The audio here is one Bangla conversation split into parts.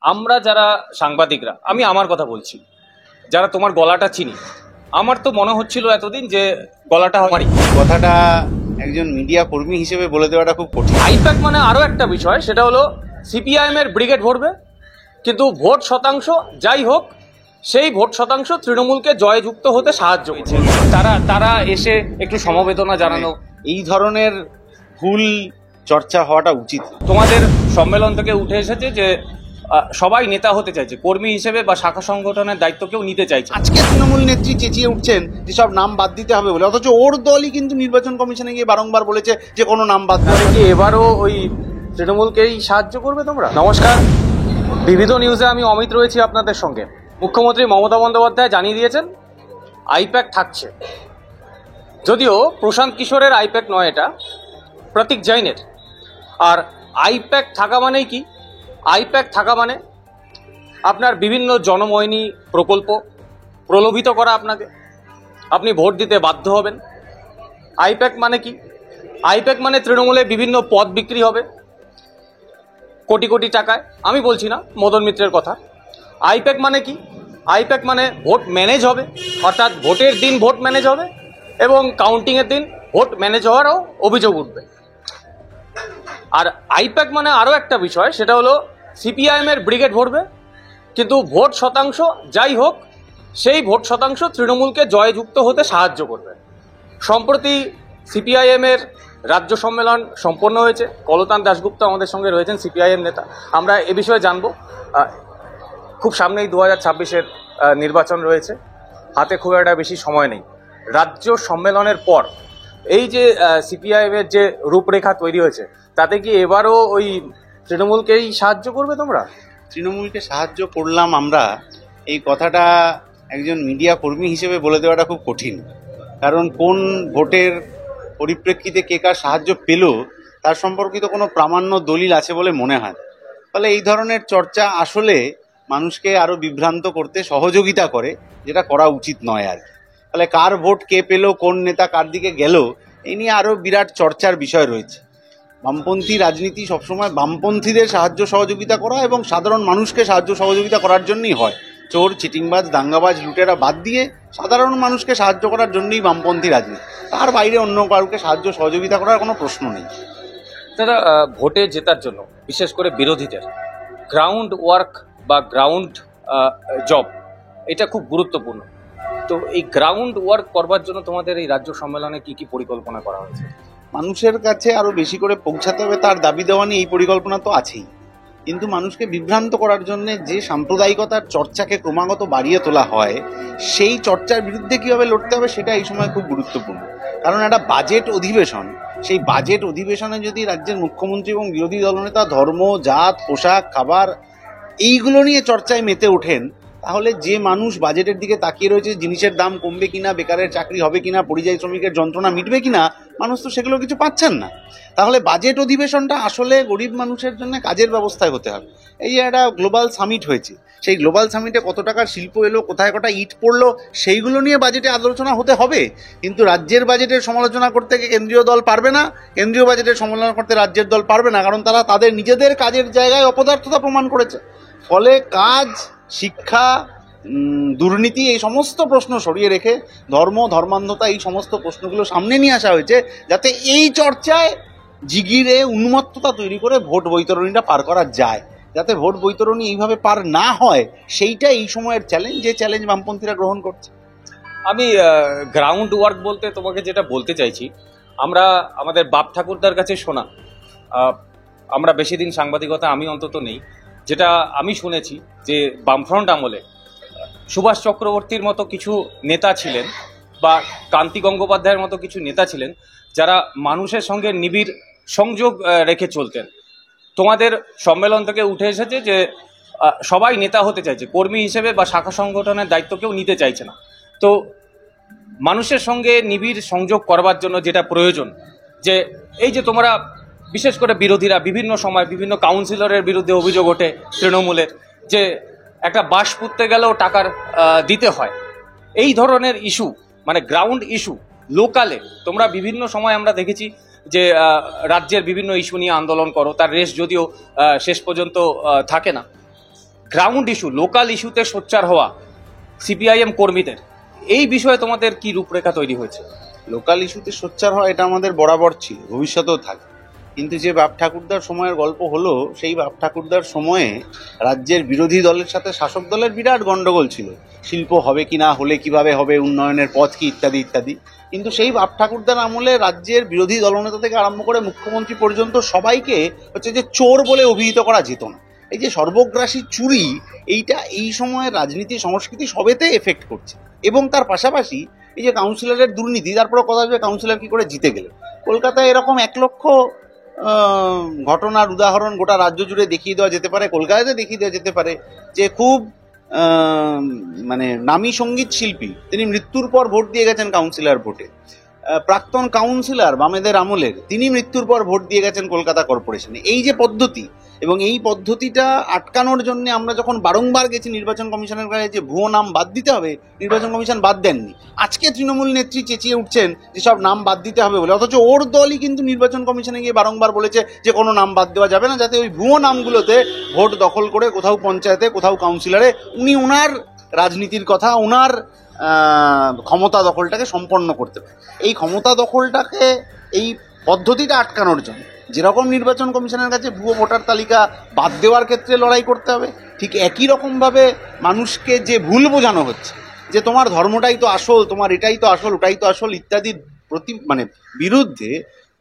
আমরা যারা সাংবাদিকরা, আমি আমার কথা বলছি, যারা তোমার গলাটা চিনি, আমার তো মনে হচ্ছিল এতদিন যে গলাটা আমারই। কথাটা একজন মিডিয়া কর্মী হিসেবে বলে দেওয়াটা খুব কঠিন। আইপ্যাক মানে আরো একটা বিষয়, সেটা হলো সিপিআইএম এর ব্রিগেড ভরবে, কিন্তু ভোট শতাংশ যাই হোক সেই ভোট শতাংশ তৃণমূলকে জয়যুক্ত হতে সাহায্য করছে। তারা এসে একটু সমবেদনা জানানো, এই ধরনের ভুল চর্চা হওয়াটা উচিত। তোমাদের সম্মেলন থেকে উঠে এসেছে যে সবাই নেতা হতে চাইছে, কর্মী হিসেবে বা শাখা সংগঠনের দায়িত্ব কেউ নিতে চাইছে। আজকে তৃণমূল নেত্রী চেঁচিয়ে উঠছেন যে সব নাম বাদ দিতে হবে বলে, অথচ ওর দলই কিন্তু নির্বাচন কমিশনে গিয়ে বারংবার বলেছে যে কোনো নাম বাদ দেবে। কি এবারও ওই তৃণমূলকেই সাহায্য করবে তোমরা? নমস্কার, বিবিধ নিউজে আমি অমিত রয়েছি আপনাদের সঙ্গে। মুখ্যমন্ত্রী মমতা বন্দ্যোপাধ্যায় জানিয়ে দিয়েছেন আইপ্যাক থাকছে, যদিও প্রশান্ত কিশোরের আইপ্যাক নয়, এটা প্রতীক জৈনের। আর আইপ্যাক থাকা মানেই কি? আইপ্যাক থাকা মানে আপনার বিভিন্ন জনময়নী প্রকল্প প্রলোভিত করা, আপনাকে, আপনি ভোট দিতে বাধ্য হবেন। আইপ্যাক মানে কি? আইপ্যাক মানে তৃণমূলে বিভিন্ন পদ বিক্রি হবে কোটি কোটি টাকায়। আমি বলছি না মদন মিত্রের কথা। আইপ্যাক মানে কি? আইপ্যাক মানে ভোট ম্যানেজ হবে, অর্থাৎ ভোটের দিন ভোট ম্যানেজ হবে এবং কাউন্টিংয়ের দিন ভোট ম্যানেজ হওয়ারও অভিযোগ উঠবে। আর আইপ্যাক মানে আরও একটা বিষয়, সেটা হলো সিপিআইএম এর ব্রিগেড ভরবে, কিন্তু ভোট শতাংশ যাই হোক সেই ভোট শতাংশ তৃণমূলকে জয়যুক্ত হতে সাহায্য করবে। সম্প্রতি সিপিআইএম এর রাজ্য সম্মেলন সম্পন্ন হয়েছে। কলতান দাশগুপ্ত আমাদের সঙ্গে রয়েছেন, সিপিআইএম নেতা। আমরা এ বিষয়ে জানবো। খুব সামনেই 2026-এর নির্বাচন রয়েছে, হাতে খুব একটা বেশি সময় নেই। রাজ্য সম্মেলনের পর এই যে সিপিআইএম এর যে রূপরেখা তৈরি হয়েছে, তাতে কি এবারও ওই তৃণমূলকেই সাহায্য করবে তোমরা? তৃণমূলকে সাহায্য করলাম আমরা, এই কথাটা একজন মিডিয়া কর্মী হিসেবে বলে দেওয়াটা খুব কঠিন। কারণ কোন ভোটের পরিপ্রেক্ষিতে কে কার সাহায্য পেল তার সম্পর্কিত কোনো প্রামাণ্য দলিল আছে বলে মনে হয়। ফলে এই ধরনের চর্চা আসলে মানুষকে আরও বিভ্রান্ত করতে সহযোগিতা করে, যেটা করা উচিত নয় আর কি। ফলে কার ভোট কে পেল, কোন নেতা কার দিকে গেল, এই নিয়ে আরও বিরাট চর্চার বিষয় রয়েছে। বামপন্থী রাজনীতি সবসময় বামপন্থীদের সাহায্য সহযোগিতা করা এবং সাধারণ মানুষকে সাহায্য সহযোগিতা করার জন্যই হয়। চোর, চিটিংবাজ, দাঙ্গাবাজ, লুটেরা বাদ দিয়ে সাধারণ মানুষকে সাহায্য করার জন্যই বামপন্থী রাজনীতি। তার বাইরে অন্য কাউকে সাহায্য সহযোগিতা করার কোনো প্রশ্ন নেই। তারা ভোটে জেতার জন্য, বিশেষ করে বিরোধীদের গ্রাউন্ড ওয়ার্ক বা গ্রাউন্ড জব, এটা খুব গুরুত্বপূর্ণ। তো এই গ্রাউন্ড ওয়ার্ক করবার জন্য তোমাদের এই রাজ্য সম্মেলনে কি কি পরিকল্পনা করা হয়েছে? মানুষের কাছে আরও বেশি করে পৌঁছাতে হবে তার দাবি দেওয়া নিয়ে এই পরিকল্পনা তো আছেই, কিন্তু মানুষকে বিভ্রান্ত করার জন্য যে সাম্প্রদায়িকতার চর্চাকে ক্রমাগত বাড়িয়ে তোলা হয়, সেই চর্চার বিরুদ্ধে কীভাবে লড়তে হবে সেটা এই সময় খুব গুরুত্বপূর্ণ। কারণ একটা বাজেট অধিবেশন, সেই বাজেট অধিবেশনে যদি রাজ্যের মুখ্যমন্ত্রী এবং বিরোধী দলনেতা ধর্ম, জাত, পোশাক, খাবার এইগুলো নিয়ে চর্চায় মেতে ওঠেন, তাহলে যে মানুষ বাজেটের দিকে তাকিয়ে রয়েছে, জিনিসের দাম কমবে কিনা, বেকারের চাকরি হবে কিনা, পরিযায়ী শ্রমিকের যন্ত্রণা মিটবে কিনা, মানুষ তো সেগুলো কিছু পাচ্ছেন না। তাহলে বাজেট অধিবেশনটা আসলে গরিব মানুষের জন্য কাজের ব্যবস্থায় হতে হবে। এই যে একটা গ্লোবাল সামিট হয়েছে, সেই গ্লোবাল সামিটে কত টাকার শিল্প এলো, কোথায় কটা ইট পড়লো, সেইগুলো নিয়ে বাজেটে আলোচনা হতে হবে। কিন্তু রাজ্যের বাজেটের সমালোচনা করতে কেন্দ্রীয় দল পারবে না, কেন্দ্রীয় বাজেটের সমালোচনা করতে রাজ্যের দল পারবে না, কারণ তারা তাদের নিজেদের কাজের জায়গায় অপদার্থতা প্রমাণ করেছে। ফলে কাজ, শিক্ষা, দুর্নীতি, এই সমস্ত প্রশ্ন সরিয়ে রেখে ধর্ম, ধর্মান্ধতা, এই সমস্ত প্রশ্নগুলো সামনে নিয়ে আসা হয়েছে, যাতে এই চর্চায় জিগিরে উন্মত্ততা তৈরি করে ভোট বৈতরণীটা পার করা যায়। যাতে ভোট বৈতরণী এইভাবে পার না হয়, সেইটা এই সময়ের চ্যালেঞ্জ, যে চ্যালেঞ্জ বামপন্থীরা গ্রহণ করছে। আমি গ্রাউন্ড ওয়ার্ক বলতে তোমাকে যেটা বলতে চাইছি, আমরা আমাদের বাপ ঠাকুরদার কাছে শোনা, আমরা বেশি দিন সাংবাদিকতা আমি অন্তত নেই, যেটা আমি শুনেছি যে বামফ্রন্ট আমলে সুভাষ চক্রবর্তীর মতো কিছু নেতা ছিলেন বা কান্তি গঙ্গোপাধ্যায়ের মতো কিছু নেতা ছিলেন, যারা মানুষের সঙ্গে নিবিড় সংযোগ রেখে চলতেন। তোমাদের সম্মেলন থেকে উঠে এসেছে যে সবাই নেতা হতে চাইছে, কর্মী হিসেবে বা শাখা সংগঠনের দায়িত্ব কেউ নিতে চাইছে না। তো মানুষের সঙ্গে নিবিড় সংযোগ করবার জন্য যেটা প্রয়োজন, যে এই যে তোমরা বিশেষ করে বিরোধীরা বিভিন্ন সময় বিভিন্ন কাউন্সিলরের বিরুদ্ধে অভিযোগ ওঠে তৃণমূলের, যে একটা বাস পুঁততে গেলেও টাকার দিতে হয়, এই ধরনের ইস্যু, মানে গ্রাউন্ড ইস্যু লোকালে তোমরা বিভিন্ন সময় আমরা দেখেছি যে রাজ্যের বিভিন্ন ইস্যু নিয়ে আন্দোলন করো, তার রেশ যদিও শেষ পর্যন্ত থাকে না। গ্রাউন্ড ইস্যু, লোকাল ইস্যুতে সোচ্চার হওয়া সিপিআইএম কর্মীদের, এই বিষয়ে তোমাদের কি রূপরেখা তৈরি হয়েছে? লোকাল ইস্যুতে সোচ্চার হয় এটা আমাদের বরাবর ছিল, ভবিষ্যতেও থাকবে। কিন্তু যে বাপ ঠাকুরদার সময়ের গল্প হলো, সেই বাপ ঠাকুরদার সময়ে রাজ্যের বিরোধী দলের সাথে শাসক দলের বিরাট গন্ডগোল ছিল, শিল্প হবে কি না, হলে কিভাবে হবে, উন্নয়নের পথ কি, ইত্যাদি ইত্যাদি। কিন্তু সেই বাপ ঠাকুরদার আমলে রাজ্যের বিরোধী দলনেতা থেকে আরম্ভ করে মুখ্যমন্ত্রী পর্যন্ত সবাইকে হচ্ছে যে চোর বলে অভিহিত করা যেত না। এই যে সর্বগ্রাসী চুরি, এইটা এই সময়ের রাজনীতি সংস্কৃতি সবেতে এফেক্ট করছে। এবং তার পাশাপাশি এই যে কাউন্সিলরের দুর্নীতি, তারপরে কথা আসবে কাউন্সিলর কি করে জিতে গেলে। কলকাতায় এরকম 1 লক্ষ ঘটনার উদাহরণ গোটা রাজ্য জুড়ে দেখিয়ে দেওয়া যেতে পারে, কলকাতাতে দেখিয়ে দেওয়া যেতে পারে যে খুব মানে নামী সঙ্গীত শিল্পী, তিনি মৃত্যুর পর ভোট দিয়ে গেছেন কাউন্সিলর ভোটে। প্রাক্তন কাউন্সিলর বামেদের আমলের, তিনি মৃত্যুর পর ভোট দিয়ে গেছেন কলকাতা কর্পোরেশনে। এই যে পদ্ধতি, এবং এই পদ্ধতিটা আটকানোর জন্য আমরা যখন বারংবার গেছি নির্বাচন কমিশনের কাছে যে ভুয়ো নাম বাদ দিতে হবে, নির্বাচন কমিশন বাদ দেননি। আজকে তৃণমূল নেত্রী চেঁচিয়ে উঠছেন যে সব নাম বাদ দিতে হবে বলে, অথচ ওর দলই কিন্তু নির্বাচন কমিশনে গিয়ে বারংবার বলেছে যে কোনো নাম বাদ দেওয়া যাবে না, যাতে ওই ভুয়ো নামগুলোতে ভোট দখল করে কোথাও পঞ্চায়েতে কোথাও কাউন্সিলরে উনি ওনার রাজনীতির কথা, ওনার ক্ষমতা দখলটাকে সম্পন্ন করতে পারে। এই ক্ষমতা দখলটাকে, এই পদ্ধতিটা আটকানোর জন্য যেরকম নির্বাচন কমিশনের কাছে ভুয়ো ভোটার তালিকা বাদ দেওয়ার ক্ষেত্রে লড়াই করতে হবে, ঠিক একই রকমভাবে মানুষকে যে ভুল বোঝানো হচ্ছে যে তোমার ধর্মটাই তো আসল, তোমার এটাই তো আসল, ওটাই তো আসল ইত্যাদির বিরুদ্ধে,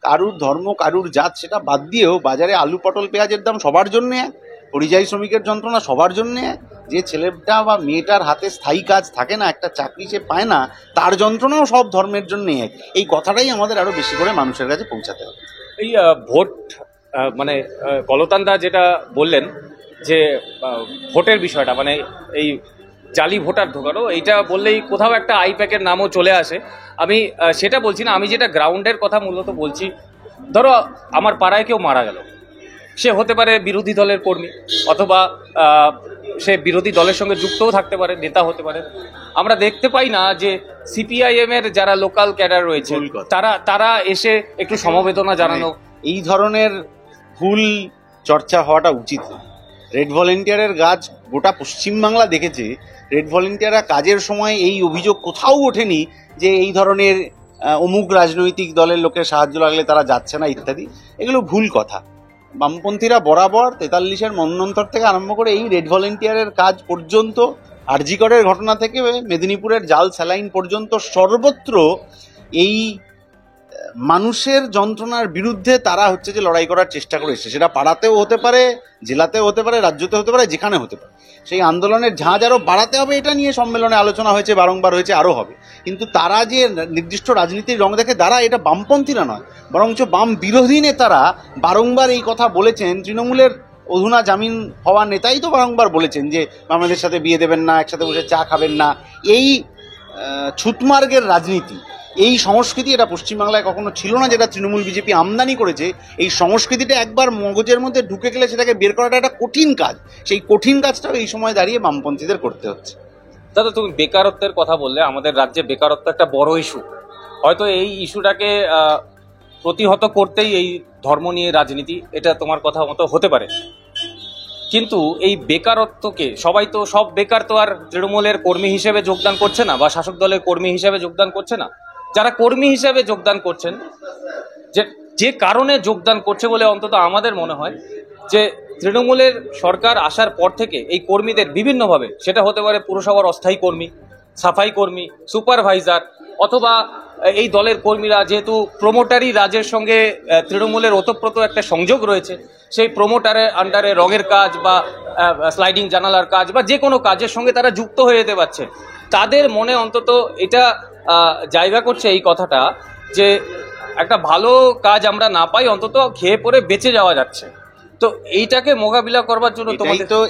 কারুর ধর্ম কারুর জাত সেটা বাদ দিয়েও বাজারে আলু পটল পেঁয়াজের দাম সবার জন্য এক, পরিযায়ী শ্রমিকের যন্ত্রণা সবার জন্য এক, যে ছেলেটা বা মেয়েটার হাতে স্থায়ী কাজ থাকে না, একটা চাকরি সে পায় না, তার যন্ত্রণাও সব ধর্মের জন্য এক। এই কথাটাই আমাদের আরো বেশি করে মানুষের কাছে পৌঁছাতে হবে। এই ভোট মানে কলতানদা যেটা বললেন যে ভোটের বিষয়টা, মানে এই জালি ভোটার ঢোকানো, এইটা বললেই কোথাও একটা আইপ্যাকের নামও চলে আসে। আমি সেটা বলছি না, আমি যেটা গ্রাউন্ডের কথা মূলত বলছি। ধরো আমার পাড়ায় কেউ মারা গেল, সে হতে পারে বিরোধী দলের কর্মী, অথবা সে বিরোধী দলের সঙ্গে যুক্তও থাকতে পারে, নেতা হতে পারে। আমরা দেখতে পাই না যে সিপিআইএম এর যারা লোকাল ক্যাডার রয়েছে তারা এসে একটু সমবেদনা জানানো, এই ধরনের ভুল চর্চা হওয়াটা উচিত না। রেড ভলেন্টিয়ারের কাজ গোটা পশ্চিমবাংলা দেখেছে। রেড ভলেন্টিয়াররা কাজের সময় এই অভিযোগ কোথাও ওঠেনি যে এই ধরনের অমুক রাজনৈতিক দলের লোকের সাহায্য লাগলে তারা যাচ্ছে না ইত্যাদি। এগুলো ভুল কথা। বামপন্থীরা বরাবর 43-এর মন্বন্তর থেকে আরম্ভ করে এই রেড ভলেন্টিয়ারের কাজ পর্যন্ত, আরজি করের ঘটনা থেকে মেদিনীপুরের জাল স্যালাইন পর্যন্ত সর্বত্র এই মানুষের যন্ত্রণার বিরুদ্ধে তারা হচ্ছে যে লড়াই করার চেষ্টা করে এসেছে। সেটা পাড়াতেও হতে পারে, জেলাতেও হতে পারে, রাজ্যতে হতে পারে, যেখানে হতে পারে। সেই আন্দোলনের ঝাঁজ আরও বাড়াতে হবে, এটা নিয়ে সম্মেলনে আলোচনা হয়েছে, বারংবার হয়েছে, আরও হবে। কিন্তু তারা যে নির্দিষ্ট রাজনীতির রং দেখে, তারা এটা বামপন্থীরা নয়, বরঞ্চ বাম বিরোধী নেতারা বারংবার এই কথা বলেছেন। তৃণমূলের অধুনা জামিন হওয়া নেতাই তো বারংবার বলেছেন যে আমাদের সাথে বিয়ে দেবেন না, একসাথে বসে চা খাবেন না। এই ছুতমার্গের রাজনীতি, এই সংস্কৃতি, এটা পশ্চিমবাংলায় কখনো ছিল না, যেটা তৃণমূল বিজেপি আমদানি করেছে। এই সংস্কৃতিটা একবার মগজের মধ্যে ঢুকে গেলে সেটাকে বের করাটা একটা কঠিন কাজ। সেই কঠিন কাজটাও এই সময় দাঁড়িয়ে বামপন্থীদের করতে হচ্ছে। দাদা, তুমি বেকারত্বের কথা বললে, আমাদের রাজ্যে বেকারত্ব একটা বড় ইস্যু। হয়তো এই ইস্যুটাকে প্রতিহত করতেই এই ধর্ম নিয়ে রাজনীতি, এটা তোমার কথা মতো হতে পারে। কিন্তু এই বেকারত্বকে সব বেকার তো আর তৃণমূলের কর্মী হিসেবে যোগদান করছে না, বা শাসক দলের কর্মী হিসেবে যোগদান করছে না। যারা কর্মী হিসেবে যোগদান করছেন, যে কারণে যোগদান করছে বলে অন্তত আমাদের মনে হয় যে তৃণমূলের সরকার আসার পর থেকে এই কর্মীদের বিভিন্নভাবে, সেটা হতে পারে পুরসভার অস্থায়ী কর্মী, সাফাই কর্মী, সুপারভাইজার, অথবা এই দলের কর্মীরা যেহেতু প্রমোটারি রাজের সঙ্গে তৃণমূলের ওতপ্রোত একটা সংযোগ রয়েছে, সেই প্রমোটারের আন্ডারে রঙের কাজ বা স্লাইডিং জানালার কাজ বা যে কোনো কাজের সঙ্গে তারা যুক্ত হয়ে যেতে পারছে। তাদের মনে অন্তত এটা জায়গা করছে এই কথাটা যে একটা ভালো কাজ আমরা না পাই, অন্তত খেয়ে পরে বেঁচে যাওয়া যাচ্ছে। তো এইটাকে মোকাবিলা করবার জন্য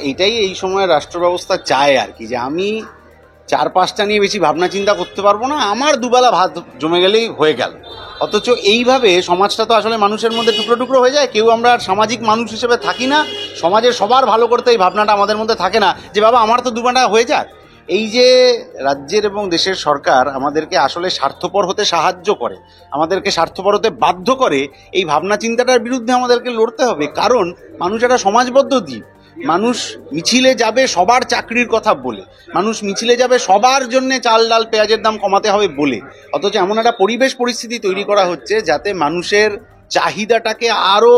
এটাই এই সময় রাষ্ট্র ব্যবস্থা চায় আর কি, যে আমি 4-5টা নিয়ে বেশি ভাবনা চিন্তা করতে পারবো না, আমার দুবেলা ভাত জমে গেলেই হয়ে গেল। অথচ এইভাবে সমাজটা তো আসলে মানুষের মধ্যে টুকরো টুকরো হয়ে যায়। কেউ আমরা আর সামাজিক মানুষ হিসেবে থাকি না, সমাজের সবার ভালো করতে এই ভাবনাটা আমাদের মধ্যে থাকে না যে বাবা আমার তো দুবেলা হয়ে যাক। এই যে রাজ্যের এবং দেশের সরকার আমাদেরকে আসলে স্বার্থপর হতে সাহায্য করে, আমাদেরকে স্বার্থপর হতে বাধ্য করে, এই ভাবনা চিন্তাটার বিরুদ্ধে আমাদেরকে লড়তে হবে। কারণ মানুষ একটা সমাজবদ্ধ দ্বীপ, মানুষ মিছিলে যাবে সবার চাকরির কথা বলে, মানুষ মিছিলে যাবে সবার জন্য চাল ডাল পেঁয়াজের দাম কমাতে হবে বলে, অথচ এমন একটা পরিবেশ পরিস্থিতি তৈরি করা হচ্ছে যাতে মানুষের চাহিদাটাকে আরও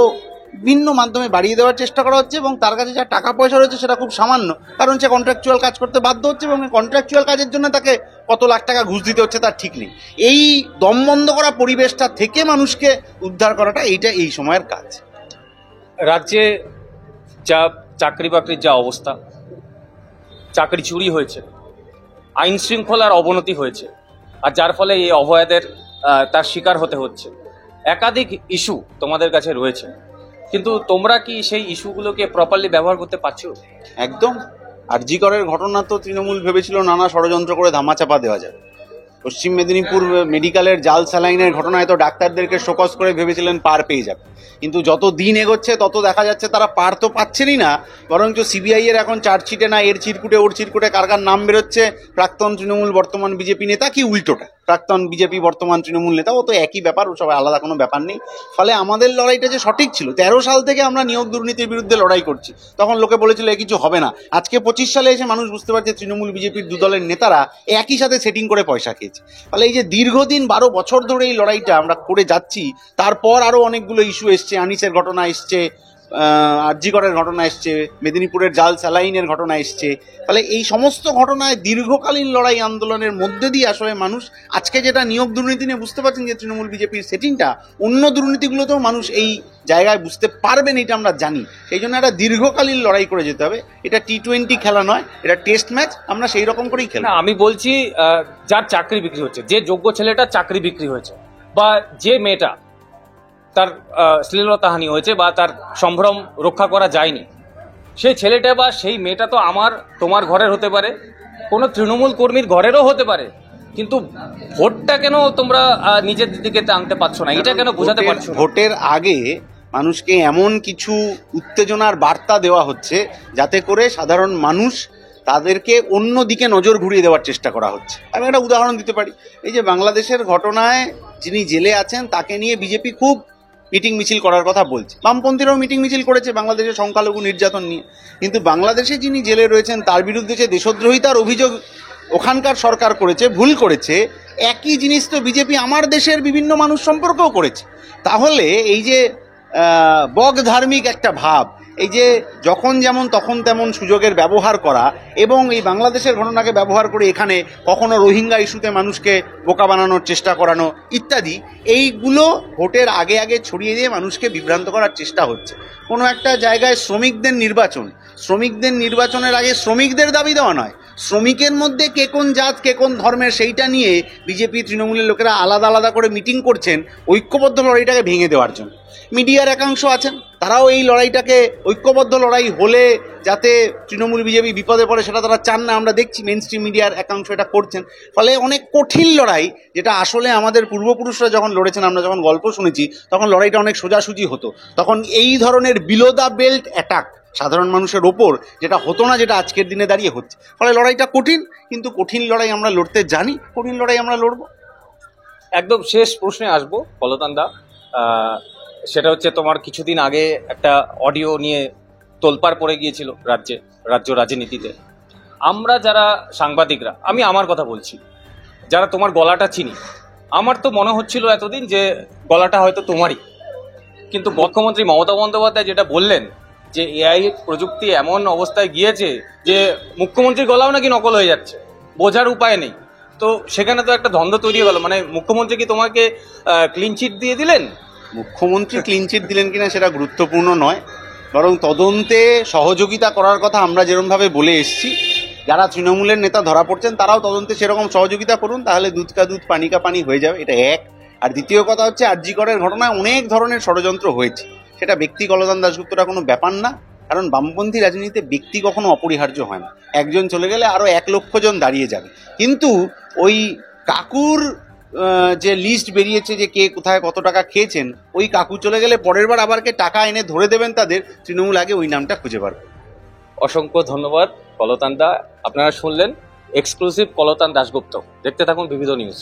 ভিন্ন মাধ্যমে বাড়িয়ে দেওয়ার চেষ্টা করা হচ্ছে, এবং তার কাছে যা টাকা পয়সা রয়েছে সেটা খুব সামান্য, কারণ সে কন্ট্রাকচুয়াল কাজ করতে বাধ্য হচ্ছে এবং কন্ট্রাকচুয়াল কাজের জন্য তাকে কত লাখ টাকা ঘুষ দিতে হচ্ছে তার ঠিক নেই। এই দম বন্ধ করা পরিবেশটা থেকে মানুষকে উদ্ধার করাটা এইটা এই সময়ের কাজ। রাজ্যে যা চাকরি বাকরির যা অবস্থা, চাকরি চুরি হয়েছে, আইন শৃঙ্খলার অবনতি হয়েছে, আর যার ফলে এই অভয়াদের তার শিকার হতে হচ্ছে। একাধিক ইস্যু তোমাদের কাছে রয়েছে, কিন্তু তোমরা কি সেই ইস্যুগুলোকে প্রপারলি ব্যবহার করতে পারছো? একদম। আরজি করের ঘটনা তো তৃণমূল ভেবেছিল নানা ষড়যন্ত্র করে ধামাচাপা দেওয়া যাবে। পশ্চিম মেদিনীপুর মেডিকেলের জাল স্যালাইনের ঘটনায় তো ডাক্তারদেরকে শোকজ করে ভেবেছিলেন পার পেয়ে যাবে, কিন্তু যত দিন এগোচ্ছে তত দেখা যাচ্ছে তারা পার তো পাচ্ছেনই না, বরঞ্চ সিবিআই এর এখন চার্জশিটে না এর চিরকুটে ওর চিরকুটে কার কার নাম বেরোচ্ছে, প্রাক্তন তৃণমূল বর্তমান বিজেপি নেতা, কি উল্টোটা প্রাক্তন বিজেপি বর্তমান তৃণমূল নেতা, ও তো একই ব্যাপার, ও সবাই আলাদা কোনো ব্যাপার নেই। ফলে আমাদের লড়াইটা যে সঠিক ছিল, 13 সাল থেকে আমরা নিয়োগ দুর্নীতির বিরুদ্ধে লড়াই করছি, তখন লোকে বলেছিল এ কিছু হবে না। আজকে 25 সালে এসে মানুষ বুঝতে পারছে তৃণমূল বিজেপির দুদলের নেতারা একই সাথে সেটিং করে পয়সা খেয়েছে। ফলে এই যে দীর্ঘদিন 12 বছর ধরে এই লড়াইটা আমরা করে যাচ্ছি, তারপর আরও অনেকগুলো ইস্যু এসছে, আনিসের ঘটনা এসছে, আরজি করের ঘটনা এসছে, মেদিনীপুরের জাল স্যালাইনের ঘটনা এসছে। ফলে এই সমস্ত ঘটনায় দীর্ঘকালীন লড়াই আন্দোলনের মধ্যে দিয়ে আসলে মানুষ আজকে যেটা নিয়োগ দুর্নীতি নিয়ে বুঝতে পারছেন যে তৃণমূল বিজেপির সেটিংটা, অন্য দুর্নীতিগুলোতেও মানুষ এই জায়গায় বুঝতে পারবেন, এটা আমরা জানি। সেই জন্য একটা দীর্ঘকালীন লড়াই করে যেতে হবে। এটা T20 খেলা নয়, এটা টেস্ট ম্যাচ, আমরা সেই রকম করেই খেলি। না, আমি বলছি যার চাকরি বিক্রি হচ্ছে, যে যোগ্য ছেলেটার চাকরি বিক্রি হয়েছে, বা যে মেয়েটা তার শ্লীলতাহানি হয়েছে বা তার সম্ভ্রম রক্ষা করা যায়নি, সেই ছেলেটা বা সেই মেয়েটা তো আমার তোমার ঘরের হতে পারে, কোনো তৃণমূল কর্মীর ঘরেরও হতে পারে, কিন্তু ভোটটা কেন তোমরা নিজের দিকে টানতে পারছো না? এটা কেন বোঝাতে পারছো না? ভোটের আগে মানুষকে এমন কিছু উত্তেজনার বার্তা দেওয়া হচ্ছে যাতে করে সাধারণ মানুষ তাদেরকে অন্য দিকে নজর ঘুরিয়ে দেওয়ার চেষ্টা করা হচ্ছে। আমি একটা উদাহরণ দিতে পারি, এই যে বাংলাদেশের ঘটনায় যিনি জেলে আছেন তাকে নিয়ে বিজেপি খুব মিটিং মিছিল করার কথা বলছে, বামপন্থীরাও মিটিং মিছিল করেছে বাংলাদেশের সংখ্যালঘু নির্যাতন নিয়ে, কিন্তু বাংলাদেশে যিনি জেলে রয়েছেন তার বিরুদ্ধে যে দেশদ্রোহিতার অভিযোগ ওখানকার সরকার করেছে, ভুল করেছে, একই জিনিস তো বিজেপি আমার দেশের বিভিন্ন মানুষ সম্পর্কেও করেছে। তাহলে এই যে বগ ধার্মিক একটা ভাব, এই যে যখন যেমন তখন তেমন সুযোগের ব্যবহার করা, এবং এই বাংলাদেশের ঘটনাকে ব্যবহার করে এখানে কখনো রোহিঙ্গা ইস্যুতে মানুষকে বোকা বানানোর চেষ্টা করানো ইত্যাদি, এইগুলো ভোটের আগে আগে ছড়িয়ে দিয়ে মানুষকে বিভ্রান্ত করার চেষ্টা হচ্ছে। কোনো একটা জায়গায় শ্রমিকদের নির্বাচনের আগে শ্রমিকদের দাবি দেওয়া নয়, শ্রমিকের মধ্যে কে কোন জাত কে কোন ধর্মের সেইটা নিয়ে বিজেপি তৃণমূলের লোকেরা আলাদা আলাদা করে মিটিং করছেন ঐক্যবদ্ধ লড়াইটাকে ভেঙে দেওয়ার জন্য। মিডিয়ার একাংশ আছেন, তারাও এই লড়াইটাকে ঐক্যবদ্ধ লড়াই হলে যাতে তৃণমূল বিজেপি বিপদে পড়ে সেটা তারা চান না, আমরা দেখছি মেন স্ট্রিম মিডিয়ার একাংশ এটা করছেন। ফলে অনেক কঠিন লড়াই, যেটা আসলে আমাদের পূর্বপুরুষরা যখন লড়েছেন, আমরা যখন গল্প শুনেছি তখন লড়াইটা অনেক সোজাসুজি হতো, তখন এই ধরনের বিলো দ্য বেল্ট অ্যাটাক সাধারণ মানুষের ওপর যেটা হতো না, যেটা আজকের দিনে দাঁড়িয়ে হচ্ছে। ফলে লড়াইটা কঠিন, কিন্তু কঠিন লড়াই আমরা লড়তে জানি, কঠিন লড়াই আমরা লড়বো। একদম শেষ প্রশ্নে আসবো পলতান দা, সেটা হচ্ছে তোমার কিছুদিন আগে একটা অডিও নিয়ে তোলপাড় পড়ে গিয়েছিল রাজ্য রাজনীতিতে। আমরা যারা সাংবাদিকরা, আমি আমার কথা বলছি, যারা তোমার গলাটা চিনি, আমার তো মনে হচ্ছিল এতদিন যে গলাটা হয়তো তোমারই, কিন্তু মুখ্যমন্ত্রী মমতা বন্দ্যোপাধ্যায় যেটা বললেন যে এআই প্রযুক্তি এমন অবস্থায় গিয়েছে যে মুখ্যমন্ত্রীর গলাও নাকি নকল হয়ে যাচ্ছে, বোঝার উপায় নেই। তো সেখানে তো একটা দ্বন্দ্ব তৈরি হয়ে গেল, মানে মুখ্যমন্ত্রী কি তোমাকে ক্লিন চিট দিয়ে দিলেন? মুখ্যমন্ত্রী ক্লিন চিট দিলেন কিনা সেটা গুরুত্বপূর্ণ নয়, বরং তদন্তে সহযোগিতা করার কথা আমরা যেরকমভাবে বলে এসেছি, যারা তৃণমূলের নেতা ধরা পড়ছেন তারাও তদন্তে সেরকম সহযোগিতা করুন, তাহলে দুধ কা দুধ পানি কা পানি হয়ে যাবে, এটা এক। আর দ্বিতীয় কথা হচ্ছে, আরজি করের ঘটনায় অনেক ধরনের ষড়যন্ত্র হয়েছে, সেটা ব্যক্তি কলতান দাশগুপ্তরা কোনো ব্যাপার না, কারণ বামপন্থী রাজনীতিতে ব্যক্তি কখনো অপরিহার্য হয় না। একজন চলে গেলে আরও 1 লক্ষ জন দাঁড়িয়ে যাবে, কিন্তু ওই কাকুর যে লিস্ট বেরিয়েছে যে কে কোথায় কত টাকা খেয়েছেন, ওই কাকু চলে গেলে পরের বার আবার কে টাকা এনে ধরে দেবেন তাদের, তৃণমূল আগে ওই নামটা খুঁজে বার করবে। অসংখ্য ধন্যবাদ পলতান দা, আপনারা শুনলেন এক্সক্লুসিভ পলতান দাশগুপ্ত। দেখতে থাকুন বিবিধ নিউজ।